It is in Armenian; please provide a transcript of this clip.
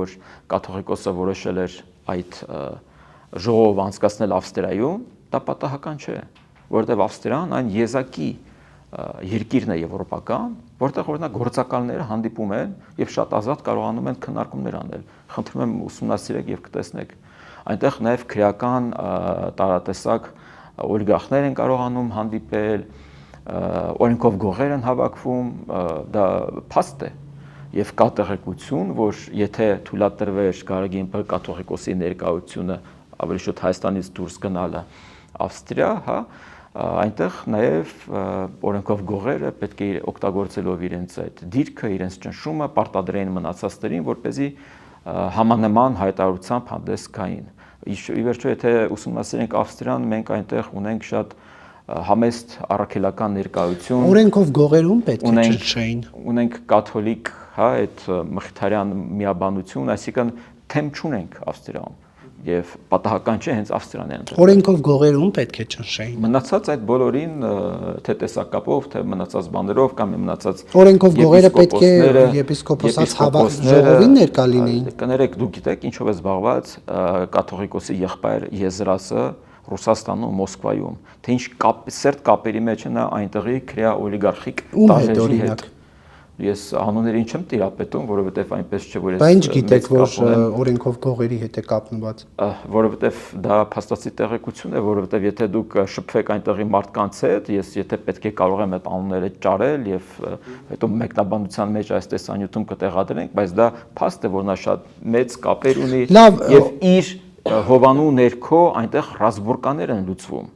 որ կաթողիկոսը որոշել էր այդ ժողովը անցկացնել Ավստրիայում, դա պատահական չէ, որովհետև Ավստրիան այն եզակի երկիրն է եվրոպական, որտեղ օրինակ գործակալները հանդիպում են եւ շատ ազատ կարողանում են քննարկումներ անել։ Խնդրում եմ ուսումնասիրեք եւ կտեսնեք։ Այնտեղ նաեւ քրեական տարատեսակ օլիգարխներ են կարողանում հանդիպել, օրենքով գողեր են հավաքվում, դա փաստ է։ Եվ կա տեղեկություն, որ եթե թույլատրվեր Գարեգին կաթողիկոսի ներկայությունը ավելի շուտ Հայաստանից դուրս գնալը Ավստրիա, հա, այնտեղ նաև օրենքով գողերը պետք է օգտագործելով իրենց այդ դիրքը, իրենց ճնշումը պարտադրեին մնացածներին, որպեսզի համանման հայտարարությամբ հանդես գային։ Ի վերջո, եթե ուսումնասիրենք Ավստրիան, մենք այնտեղ ունենք շատ համեստ առաքելական ներկայություն։ Օրենքով գողերում պետք է ճնշեին։ Ունենք կաթոլիկ, հա, այդ մխիթարյան միաբանություն, այսինքն թեմ չունենք Ավստրիայում։ Եվ պատահական չէ հենց Ավստրիան է ընդդեմ։ Օրենքով գողերում պետք է ճնշեին։ Մնացած այդ բոլորին թե տեսակապով, թե մնացած բաներով կամ մնացած օրենքով գողերը պետք է եպիսկոպոսած ժողովին ներկա լինեին։ Կներեք, դուք գիտեք ինչով է զբաղված կաթողիկոսի եղբայր Եզրասը Ռուսաստանում, Մոսկվայում, թե ինչ սերտ կապերի մեջ է նա այնտեղի քրեա օլիգարխիկ տարրերի հետ։ Ես անուններին չեմ տիրապետում, որովհետև այնպես չէ, որ ես բայց գիտեք, որ օրենքով գողերի հետ է կապնված։ Որովհետև դա փաստացի տեղեկություն է, որովհետև եթե դուք շփվեք այնտեղի մարդկանց հետ, ես եթե պետք է կարող եմ այդ անունները ճարել եւ հետո մեկնաբանության մեջ այս տեսանյութում կտեղադրենք, բայց դա փաստ է, որ նա շատ մեծ կապեր ունի եւ իր հովանու ներքո այնտեղ ռազմորկաներ են լուծվում։